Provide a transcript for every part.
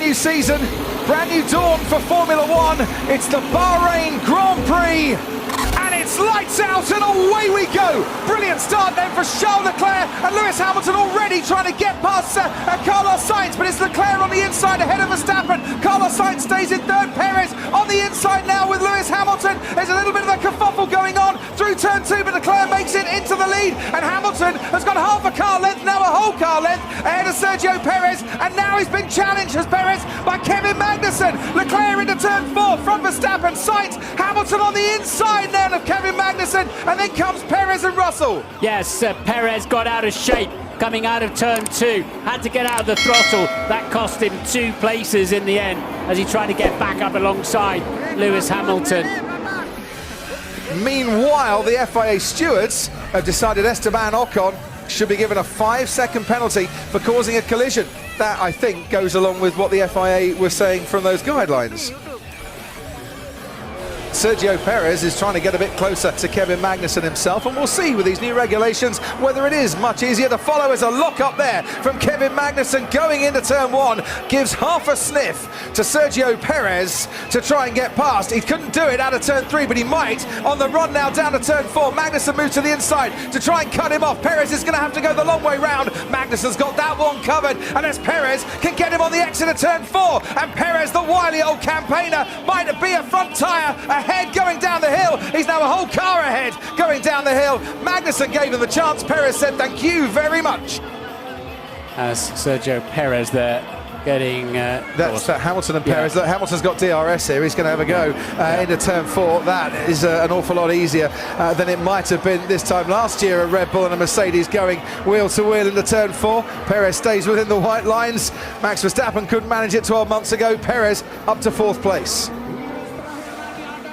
new season, brand new dawn for Formula One. It's the Bahrain Grand Prix. And it's lights out and away we go. Brilliant start then for Charles Leclerc, and Lewis Hamilton already trying to get past Carlos Sainz, but it's Leclerc on the inside ahead of Verstappen. Carlos Sainz stays in third. Perez on the inside now with Lewis Hamilton. There's a little bit of a kerfuffle going on through turn 2, but Leclerc makes it into the lead, and Hamilton has got half a car length, now a whole car length ahead of Sergio Perez, and now he's been challenged as Perez by Kevin Magnussen. Leclerc into turn 4 from Verstappen. Sainz, Hamilton on the inside now of Kevin Magnussen, and then comes Perez and Russell. Yes, Perez got out of shape coming out of turn 2, had to get out of the throttle. That cost him 2 places in the end as he tried to get back up alongside Lewis Hamilton. Meanwhile, the FIA stewards have decided Esteban Ocon should be given a 5-second penalty for causing a collision. That, I think, goes along with what the FIA was saying from those guidelines. Sergio Perez is trying to get a bit closer to Kevin Magnussen himself, and we'll see with these new regulations whether it is much easier to follow. As a lock up there from Kevin Magnussen going into turn 1 gives half a sniff to Sergio Perez to try and get past. He couldn't do it out of turn 3, but he might on the run now down to turn 4. Magnussen moves to the inside to try and cut him off. Perez is going to have to go the long way round. Magnussen's got that one covered, and as Perez can get him on the exit of turn 4, and Perez, the wily old campaigner, might be a front tyre ahead going down the hill. He's now a whole car ahead going down the hill. Magnussen gave him the chance. Perez said thank you very much. As Sergio Perez there getting... That's Hamilton and Perez. Look, Hamilton's got DRS here. He's going to have a go into turn 4. That is an awful lot easier than it might have been this time last year. A Red Bull and a Mercedes going wheel to wheel into turn 4. Perez stays within the white lines. Max Verstappen couldn't manage it 12 months ago. Perez up to 4th place.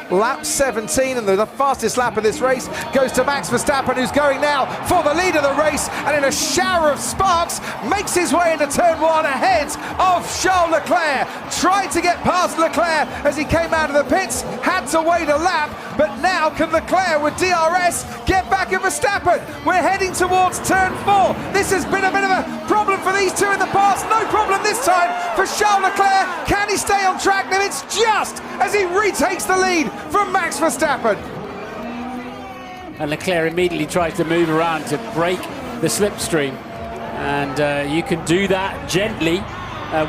Lap 17, and the fastest lap of this race goes to Max Verstappen, who's going now for the lead of the race, and in a shower of sparks makes his way into turn 1 ahead of Charles Leclerc. Tried to get past Leclerc as he came out of the pits, had to wait a lap, but now can Leclerc with DRS get back at Verstappen? We're heading towards turn 4. This has been a bit of a problem for these two in the past. No problem this time for Charles Leclerc. Can he stay on track? And it's just as he retakes the lead from Max Verstappen. And Leclerc immediately tries to move around to break the slipstream, and you can do that gently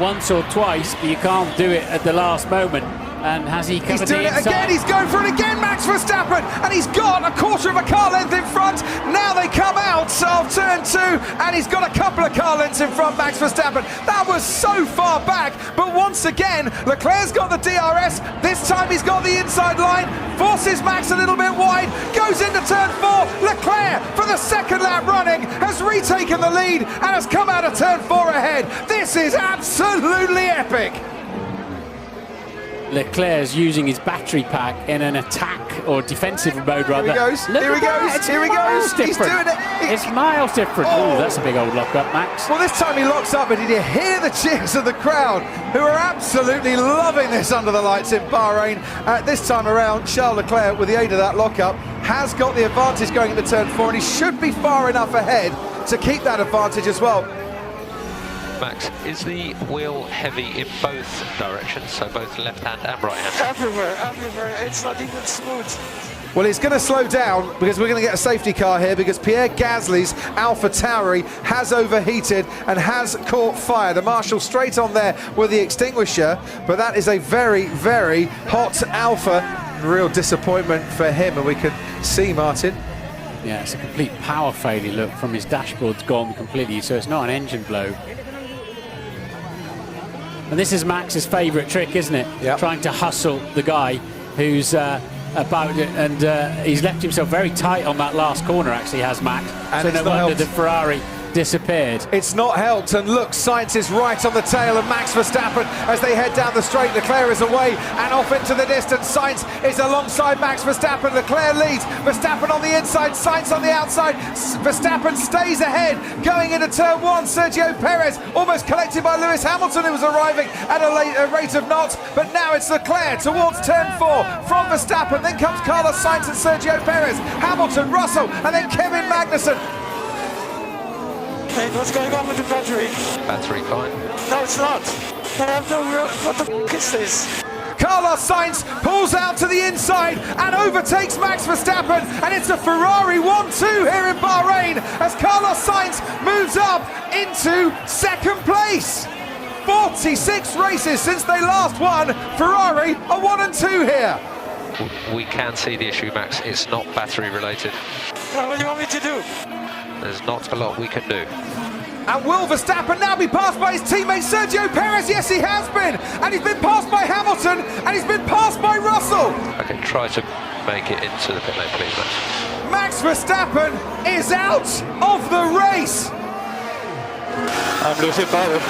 once or twice, but you can't do it at the last moment. And has he covered He's doing it again, he's going for it again, Max Verstappen, and he's got a quarter of a car length in front. Now they come out of turn 2, and he's got a couple of car lengths in front, Max Verstappen. That was so far back, but once again, Leclerc's got the DRS. This time he's got the inside line, forces Max a little bit wide, goes into turn 4. Leclerc, for the 2nd lap running, has retaken the lead and has come out of turn 4 ahead. This is absolutely epic. Leclerc's using his battery pack in an attack or defensive mode, rather. Here he goes, here he goes, here he goes. He's doing it. It's miles different. Oh, that's a big old lock up, Max. Well, this time he locks up, but did you hear the cheers of the crowd, who are absolutely loving this under the lights in Bahrain? This time around, Charles Leclerc, with the aid of that lock up, has got the advantage going into turn 4, and he should be far enough ahead to keep that advantage as well. Max, is the wheel heavy in both directions, so both left hand and right hand? Everywhere. It's not even smooth. Well, he's going to slow down because we're going to get a safety car here, because Pierre Gasly's Alpha Tauri has overheated and has caught fire. The marshal straight on there with the extinguisher, but that is a very, very hot Alpha. Real disappointment for him, and we can see, Martin. Yeah, it's a complete power failure. Look, from his dashboard's gone completely, so it's not an engine blow. And this is Max's favourite trick, isn't it? Yep. Trying to hustle the guy who's about it, and he's left himself very tight on that last corner, actually, has Max. And so no wonder the Ferrari disappeared. It's not helped, and look, Sainz is right on the tail of Max Verstappen as they head down the straight. Leclerc is away and off into the distance. Sainz is alongside Max Verstappen. Leclerc leads, Verstappen on the inside, Sainz on the outside. Verstappen stays ahead going into turn 1. Sergio Perez almost collected by Lewis Hamilton, who was arriving at a rate of knots, but now it's Leclerc towards turn 4 from Verstappen. Then comes Carlos Sainz and Sergio Perez, Hamilton, Russell, and then Kevin Magnussen. What's going on with the battery? Battery fine. No, it's not. What the f is this? Carlos Sainz pulls out to the inside and overtakes Max Verstappen, and it's a Ferrari 1-2 here in Bahrain as Carlos Sainz moves up into second place. 46 races since they last won. Ferrari are 1-2 here. We can see the issue, Max. It's not battery related. What do you want me to do? There's not a lot we can do. And will Verstappen now be passed by his teammate Sergio Perez? Yes, he has been. And he's been passed by Hamilton, and he's been passed by Russell. Okay, try to make it into the pit lane, please, Max. Max Verstappen is out of the race. I'm losing power.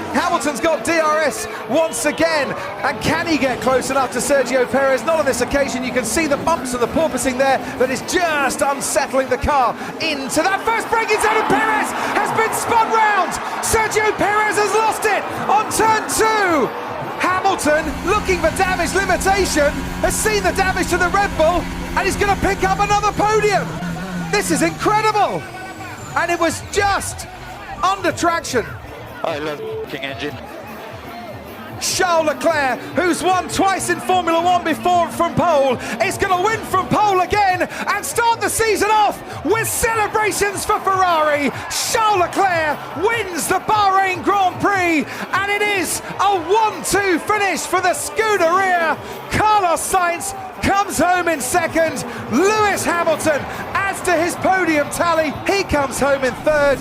Hamilton's got DRS once again, and can he get close enough to Sergio Perez? Not on this occasion. You can see the bumps and the porpoising there that is just unsettling the car into that first braking zone, and Perez has been spun round. Sergio Perez has lost it on turn 2. Hamilton, looking for damage limitation, has seen the damage to the Red Bull, and he's going to pick up another podium. This is incredible, and it was just under traction. I love the engine. Charles Leclerc, who's won twice in Formula 1 before from pole, is going to win from pole again and start the season off with celebrations for Ferrari. Charles Leclerc wins the Bahrain Grand Prix, and it is a 1-2 finish for the Scuderia. Carlos Sainz comes home in second. Lewis Hamilton adds to his podium tally. He comes home in third.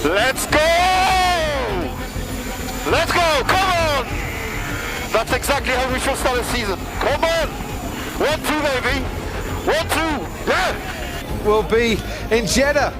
Let's go! Let's go! Come on! That's exactly how we should start a season. Come on! 1-2, baby! 1-2! Yeah! Will be in Jeddah.